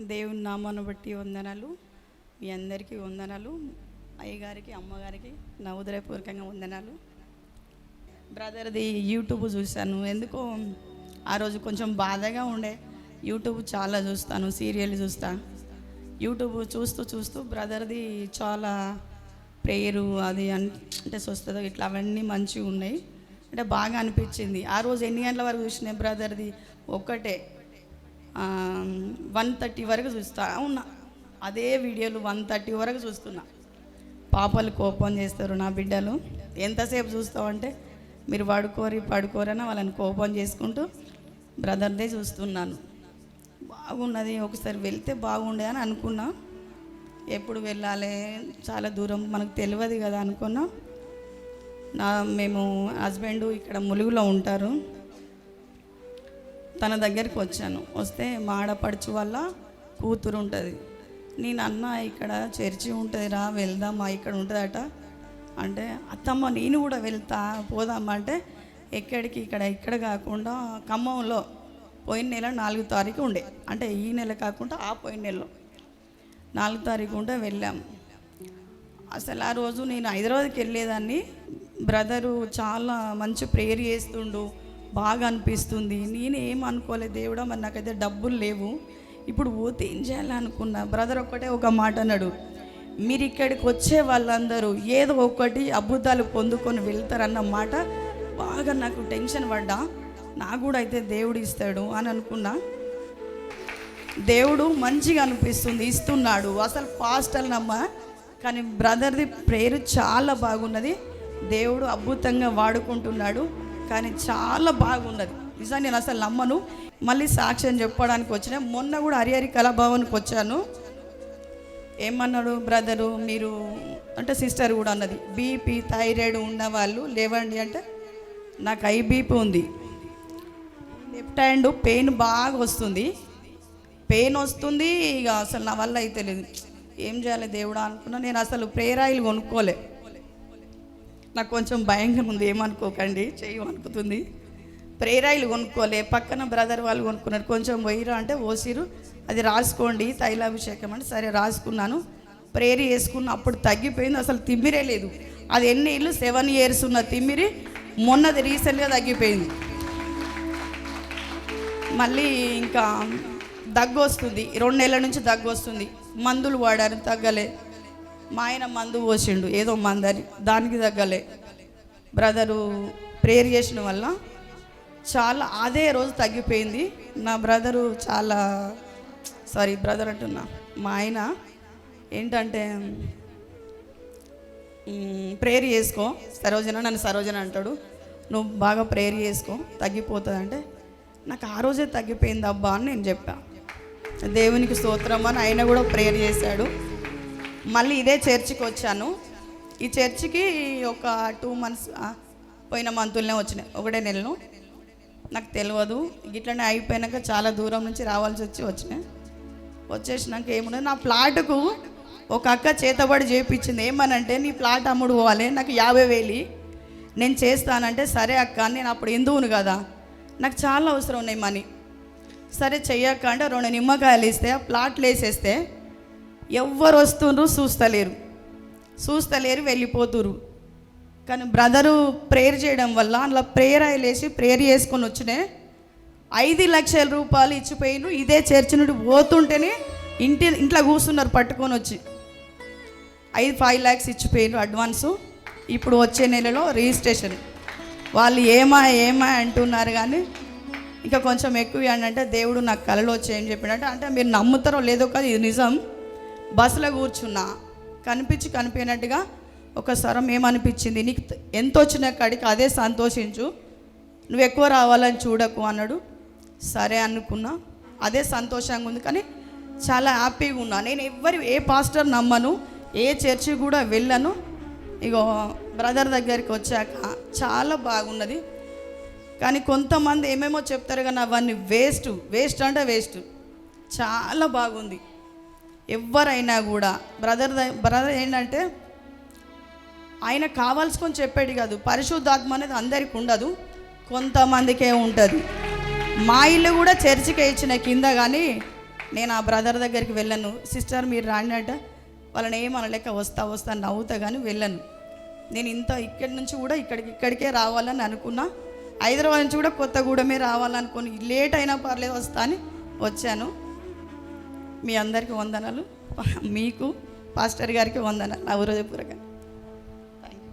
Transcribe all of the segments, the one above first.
దేవుని నామాన్ని బట్టి వందనాలు. మీ అందరికీ వందనాలు. అయ్యగారికి అమ్మగారికి నా ఉదయపూర్వకంగా వందనాలు. బ్రదర్ది యూట్యూబ్ చూశాను. ఎందుకో ఆ రోజు కొంచెం బాధగా ఉండే. యూట్యూబ్ చాలా చూస్తాను, సీరియల్ చూస్తా. యూట్యూబ్ చూస్తూ చూస్తూ బ్రదర్ది చాలా ప్రేయరు అది అంటే స్వస్థత ఇట్లా అవన్నీ మంచిగా ఉన్నాయి. అంటే బాగా అనిపించింది. ఆ రోజు ఎన్ని గంటల వరకు చూసినా బ్రదర్ది ఒక్కటే 1:30 వరకు చూస్తా ఉన్నా. అదే వీడియోలు 1:30 వరకు చూస్తున్నా. పాపలు కోపం చేస్తారు నా బిడ్డలు. ఎంతసేపు చూస్తామంటే మీరు పడుకోరని వాళ్ళని కోపం చేసుకుంటూ బ్రదర్దే చూస్తున్నాను. బాగున్నది. ఒకసారి వెళ్తే బాగుండే అని అనుకున్నా. ఎప్పుడు వెళ్ళాలి, చాలా దూరం, మనకు తెలియదు కదా అనుకున్నా. మేము హస్బెండ్ ఇక్కడ ములుగులో ఉంటారు. తన దగ్గరికి వచ్చాను. వస్తే మా ఆడపడుచు వల్ల కూతురు ఉంటుంది. నేను అన్న ఇక్కడ చర్చి ఉంటుందిరా, వెళ్దామా, ఇక్కడ ఉంటుందట అంటే, అత్తమ్మ నేను కూడా వెళ్తా, పోదామా అంటే, ఎక్కడికి, ఇక్కడ కాకుండా ఖమ్మంలో పోయిన నెల 4వ తారీఖు ఉండే, అంటే ఈ నెల కాకుండా ఆ పోయిన నెలలో 4వ తారీఖు ఉంటే వెళ్ళాం. అసలు ఆ రోజు నేను హైదరాబాద్కి వెళ్ళేదాన్ని. బ్రదరు చాలా మంచి ప్రేయర్ చేస్తుండు, బాగా అనిపిస్తుంది. నేను ఏమనుకోలేదు, దేవుడా మరి నాకైతే డబ్బులు లేవు, ఇప్పుడు పోతే ఏం చేయాలనుకున్నా. బ్రదర్ ఒక్కటే ఒక మాట అన్నాడు, మీరు ఇక్కడికి వచ్చే వాళ్ళందరూ ఏదో ఒకటి అద్భుతాలు పొందుకొని వెళ్తారన్న మాట బాగా నాకు టెన్షన్ పడ్డా. నాకు కూడా అయితే దేవుడు ఇస్తాడు అని అనుకున్నా. దేవుడు మంచిగా అనిపిస్తుంది, ఇస్తున్నాడు. అసలు పాస్టల్ నమ్మ, కానీ బ్రదర్ది ప్రేయర్ చాలా బాగున్నది. దేవుడు అద్భుతంగా వాడుకుంటున్నాడు, కానీ చాలా బాగున్నది. నిజంగా నేను అసలు నమ్మను. మళ్ళీ సాక్ష్యం చెప్పడానికి వచ్చిన. మొన్న కూడా హరిహరి కళాభవన్కి వచ్చాను. ఏమన్నాడు బ్రదరు, మీరు అంటే సిస్టర్ కూడా అన్నది, బీపీ థైరాయిడ్ ఉన్న వాళ్ళు లేవండి అంటే, నాకు ఐబీపీ ఉంది. లెఫ్ట్ హ్యాండ్ పెయిన్ బాగా వస్తుంది, ఇక అసలు నా వల్ల అయితే లేదు. ఏం చేయాలి దేవుడా అనుకున్నా. నేను అసలు ప్రేయర్ ఆయిల్ కొనుక్కోలే. నాకు కొంచెం భయంగా ఉంది, ఏమనుకోకండి, చెయ్యి అనుకుతుంది. Prayer oil కొనుక్కోలే. పక్కన బ్రదర్ వాళ్ళు కొనుక్కున్నారు. కొంచెం పోయిరా అంటే ఓసిరు, అది రాసుకోండి తైలాభిషేకం అంటే సరే రాసుకున్నాను. ప్రేయర్ చేసుకున్న, అప్పుడు తగ్గిపోయింది. అసలు తిమ్మిరే లేదు. అది ఎన్ని ఇల్లు 7 years ఉన్న తిమ్మిరి మొన్నది రీసెంట్గా తగ్గిపోయింది. మళ్ళీ ఇంకా దగ్గు వస్తుంది, 2 నెలల నుంచి దగ్గు వస్తుంది. మందులు వాడారు, తగ్గలే. మా ఆయన మందు పోసిండు, ఏదో మందని, దానికి తగ్గలే. బ్రదరు ప్రేయర్ చేసిన వల్ల చాలా అదే రోజు తగ్గిపోయింది. నా బ్రదరు చాలా బ్రదర్ అంటున్నా, మా ఆయన ఏంటంటే ప్రేయర్ చేసుకో సరోజన, నన్ను సరోజన అంటాడు, నువ్వు బాగా ప్రేయర్ చేసుకో తగ్గిపోతుంది అంటే, నాకు ఆ రోజే తగ్గిపోయింది అబ్బా అని నేను చెప్పా. దేవునికి స్తోత్రం అని ఆయన కూడా ప్రేయర్ చేశాడు. మళ్ళీ ఇదే చర్చికి వచ్చాను. ఈ చర్చికి ఒక 2 months పోయిన మంతులనే వచ్చినాయి, 1 నెలలో. నాకు తెలియదు. ఇట్లనే అయిపోయాక చాలా దూరం నుంచి రావాల్సి వచ్చినాయి. వచ్చేసినాక ఏముండదు, నా ప్లాట్కు ఒక అక్క చేతబడి చేయించింది. ఏమనంటే, నీ ప్లాట్ అమ్ముడు పోవాలి, నాకు 50,000 నేను చేస్తానంటే, సరే అక్క, నేను అప్పుడు ఎందువును కదా, నాకు చాలా అవసరం ఉన్నాయి మనీ. సరే చెయ్యక్క అంటే 2 నిమ్మకాయలు ఇస్తే ఆ ప్లాట్లు వేసేస్తే ఎవ్వరు వస్తుండ్రు, చూస్తలేరు, వెళ్ళిపోతురు. కానీ బ్రదరు ప్రేయర్ చేయడం వల్ల అందులో ప్రేయర్ ఆయిల్ వేసి ప్రేయర్ చేసుకొని వచ్చినాయి. 5 లక్షల రూపాయలు ఇచ్చిపోయిను. ఇదే చర్చి నుండి పోతుంటేనే ఇంట్లో కూర్చున్నారు పట్టుకొని వచ్చి. 5 lakhs ఇచ్చిపోయిను అడ్వాన్సు. ఇప్పుడు వచ్చే నెలలో రిజిస్ట్రేషన్. వాళ్ళు ఏమా అంటున్నారు, కానీ ఇంకా కొంచెం ఎక్కువ అంటే, దేవుడు నాకు కలలో వచ్చి ఏం చెప్పాడంటే, అంటే మీరు నమ్ముతారో లేదో కాదు, ఇది నిజం. బస్సులో కూర్చున్నా, కనిపించినట్టుగా ఒక స్వరం ఏమనిపించింది, నీకు ఎంత వచ్చిన కాడికి అదే సంతోషించు, నువ్వు ఎక్కువ రావాలని చూడకు అన్నాడు. సరే అనుకున్నా. అదే సంతోషంగా ఉంది, కానీ చాలా హ్యాపీగా ఉన్నా. నేను ఏ పాస్టర్ నమ్మను, ఏ చర్చి కూడా వెళ్ళను. ఇగో బ్రదర్ దగ్గరికి వచ్చాక చాలా బాగున్నది. కానీ కొంతమంది ఏమేమో చెప్తారు, కానీ అవన్నీ వేస్ట్ అంటే వేస్ట్. చాలా బాగుంది. ఎవరైనా కూడా బ్రదర్ ఏంటంటే, ఆయన కావాల్సుకొని చెప్పేది కాదు. పరిశుద్ధాత్మ అనేది అందరికి ఉండదు, కొంతమందికే ఉంటుంది. మా ఇల్లు కూడా చర్చికే ఇచ్చిన కింద, కానీ నేను ఆ బ్రదర్ దగ్గరికి వెళ్ళను. సిస్టర్ మీరు రాండి, వాళ్ళని ఏమనలేక వస్తా అని నవ్వుతా కానీ వెళ్ళను. నేను ఇక్కడి నుంచి కూడా ఇక్కడికే రావాలని అనుకున్నా. హైదరాబాద్ నుంచి కూడా కొత్తగూడమే రావాలనుకుని లేట్ అయినా పర్లేదు వస్తా అని వచ్చాను. మీ అందరికీ వందనాలు. మీకు పాస్టర్ గారికి వందనాలు నా హృదయపూర్వక.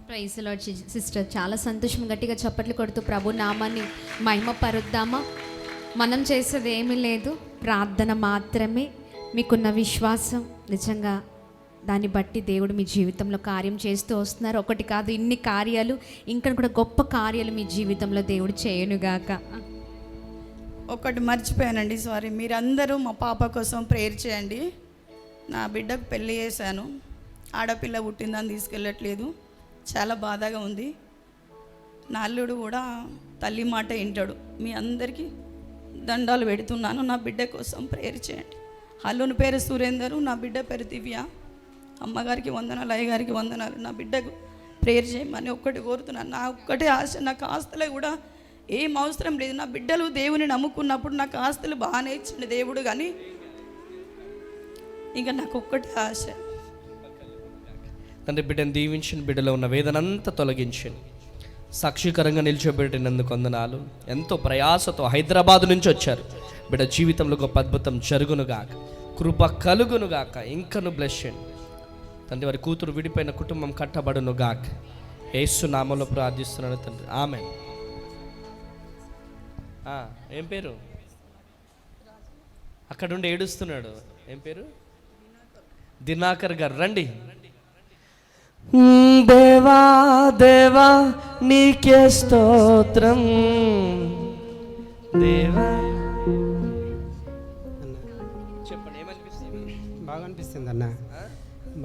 Praise Lord sister. చాలా సంతోషం. గట్టిగా చప్పట్లు కొడుతూ ప్రభు నామాన్ని మహిమ పరుద్దామా. మనం చేసేది ఏమీ లేదు, ప్రార్థన మాత్రమే. మీకున్న విశ్వాసం నిజంగా దాన్ని బట్టి దేవుడు మీ జీవితంలో కార్యం చేస్తూ వస్తున్నారు. ఒకటి కాదు, ఇన్ని కార్యాలు, ఇంకా కూడా గొప్ప కార్యాలు మీ జీవితంలో దేవుడు చేయనుగాక. ఒకటి మర్చిపోయానండి, సారీ. మీరందరూ మా పాప కోసం ప్రేయర్ చేయండి. నా బిడ్డకు పెళ్ళి చేశాను, ఆడపిల్ల పుట్టిందని తీసుకెళ్ళట్లేదు. చాలా బాధగా ఉంది. నా అల్లుడు కూడా తల్లి మాట వింటాడు. మీ అందరికీ దండాలు పెడుతున్నాను. నా బిడ్డ కోసం ప్రేయర్ చేయండి. అల్లుని పేరు సురేందరు, నా బిడ్డ పేరు దివ్య. అమ్మగారికి వందనాలు, అయ్యగారికి వందనాలు. నా బిడ్డకు ప్రేయర్ చేయమని ఒక్కటి కోరుతున్నాను. నా ఒక్కటే ఆశ, నాకు ఆస్తులు కూడా ఏం అవసరం లేదు. నా బిడ్డలు దేవుని నమ్ముకున్నప్పుడు నాకు ఆస్తులు బాగానే ఇచ్చిండు దేవుడు, కానీ ఇంకా నాకు ఒక్కటే ఆశ. తండ్రి బిడ్డను దీవించిన, బిడ్డలో ఉన్న వేదనంతా తొలగించండి. సాక్షికరంగా నిలిచోబెట్టినందుకు వందనాలు. ఎంతో ప్రయాసతో హైదరాబాద్ నుంచి వచ్చారు. బిడ్డ జీవితంలో గొప్ప అద్భుతం జరుగునుగాక, కృప కలుగునుగాక. ఇంకను బ్లెస్ చేయండి తండ్రి. వారి కూతురు విడిపోయిన కుటుంబం కట్టబడునుగాక. యేసు నామములో ప్రార్థిస్తున్నాను తండ్రి, ఆమేన్. ఏం పేరు? అక్కడుండి ఏడుస్తున్నాడు. ఏం పేరు? దినాకర్ గారు. రండి. దేవా దేవా నీకే స్తోత్రం దేవా. చెప్పండి, ఏమనిపిస్తుంది? బాగా అనిపిస్తుంది అన్న,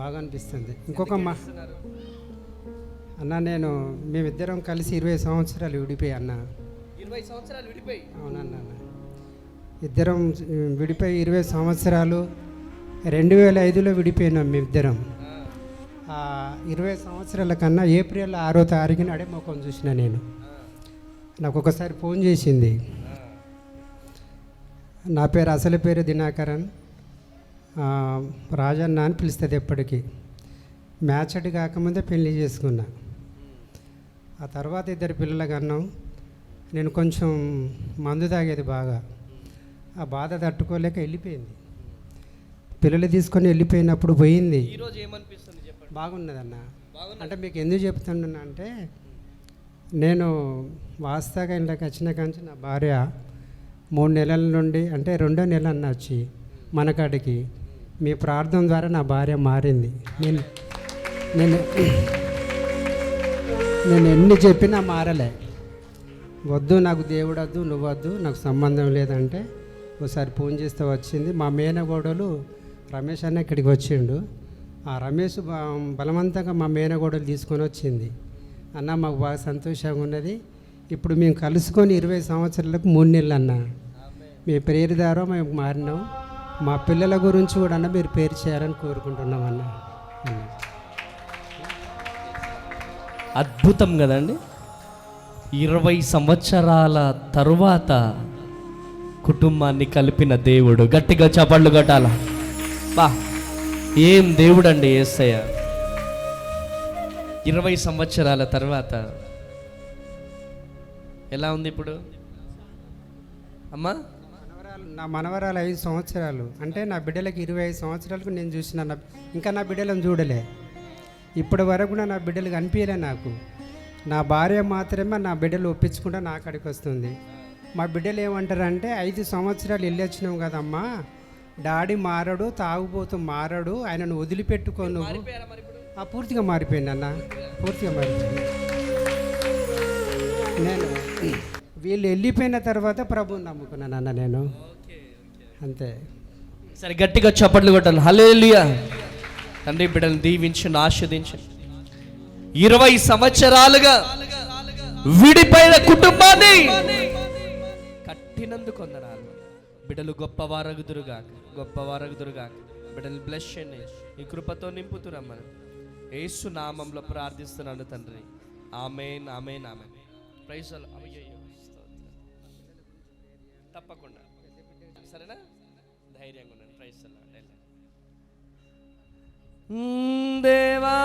బాగా అనిపిస్తుంది. ఇంకొక అన్న, మేమిద్దరం కలిసి 20 సంవత్సరాలు విడిపోయి అన్న. 20 సంవత్సరాలు విడిపోయి? అవునన్న, ఇద్దరం విడిపోయి 20 సంవత్సరాలు. 2005లో విడిపోయినాం మేమిద్దరం. 20 సంవత్సరాల కన్నా ఏప్రిల్ 6వ తారీఖున అడే ముఖం చూసిన నేను. నాకు ఒకసారి ఫోన్ చేసింది. నా పేరు అసలు పేరు దినాకరన్, రాజన్న అని పిలుస్తుంది ఎప్పటికీ. మ్యాచ్ కాకముందే పెళ్లి చేసుకున్నా. ఆ తర్వాత 2 పిల్లల కన్నాం. నేను కొంచెం మందు తాగేది బాగా. ఆ బాధ తట్టుకోలేక వెళ్ళిపోయింది. పిల్లలు తీసుకొని వెళ్ళిపోయినప్పుడు పోయింది. బాగున్నదన్న. అంటే మీకు ఎందుకు చెప్తున్నా అంటే, నేను వాస్తవంగా ఇంట్లోకి వచ్చిన కాంచి నా భార్య 3 నెలల నుండి, అంటే 2వ నెల అన్న వచ్చి మనకాడికి మీ ప్రార్థన ద్వారా నా భార్య మారింది. నేను ఎన్ని చెప్పినా మారలే. వద్దు, నాకు దేవుడు వద్దు, నువ్వు వద్దు, నాకు సంబంధం లేదంటే ఒకసారి ఫోన్ చేస్తే వచ్చింది. మా మేనగోడలు రమేష్ అన్న ఇక్కడికి వచ్చిండు. ఆ రమేష్ బలవంతంగా మా మేనగోడలు తీసుకొని వచ్చింది. అన్న మాకు బాగా సంతోషంగా ఉన్నది. ఇప్పుడు మేము కలుసుకొని 20 సంవత్సరాలకు 3 నెలలు అన్న. మీ ప్రేరు ద్వారా మేము మారినాం. మా పిల్లల గురించి కూడా అన్న మీరు పేరు చేయాలని కోరుకుంటున్నాం అన్న. అద్భుతం కదండి. 20 సంవత్సరాల తరువాత కుటుంబాన్ని కలిపిన దేవుడు. గట్టిగా చప్పట్లు కొట్టాల. బా, ఏం దేవుడు అండి యేసయ్య. 20 సంవత్సరాల తర్వాత ఎలా ఉంది ఇప్పుడు అమ్మా? నా మనవరాలు 5 సంవత్సరాలు. అంటే నా బిడ్డలకి 25 సంవత్సరాలకు నేను చూసిన, ఇంకా నా బిడ్డలను చూడలే. ఇప్పటి వరకు కూడా నా బిడ్డలు కనిపించలే నాకు. నా భార్య మాత్రమే నా బిడ్డలు ఒప్పించుకుంటా నా కాడికి వస్తుంది. మా బిడ్డలు ఏమంటారంటే, 5 సంవత్సరాలు వెళ్ళి వచ్చినాం కదమ్మా, డాడీ మారడు, తాగుబోతూ మారడు, ఆయనను వదిలిపెట్టుకో నువ్వు. పూర్తిగా మారిపోయింది అన్న, పూర్తిగా మారిపోయింది. నేను వీళ్ళు వెళ్ళిపోయిన తర్వాత ప్రభువుని నమ్ముకున్నాను అన్న నేను, అంతే. సరే గట్టిగా చప్పట్లు కొట్టాలి. హల్లెలూయా. తండ్రి బిడ్డలను దీవించండి, ఆశీర్వదించండి. 20 సంవత్సరాలుగా విడిపోయిన కుటుంబాన్ని కట్టినందుకు వందనాలు. బిడ్డలు గొప్పవారగుదురుగాక, గొప్పవారగుదురుగాక. బిడ్డలు బ్లెస్ చేయండి, ఈ కృపతో నింపుతురమ్మని యేసు నామంలో ప్రార్థిస్తున్నాను తండ్రి. ఆమేన్, ఆమేన్, ఆమేన్. Praise the lord. తప్పకుండా సరేనా? ధైర్యంగా ఉండండి. దేవా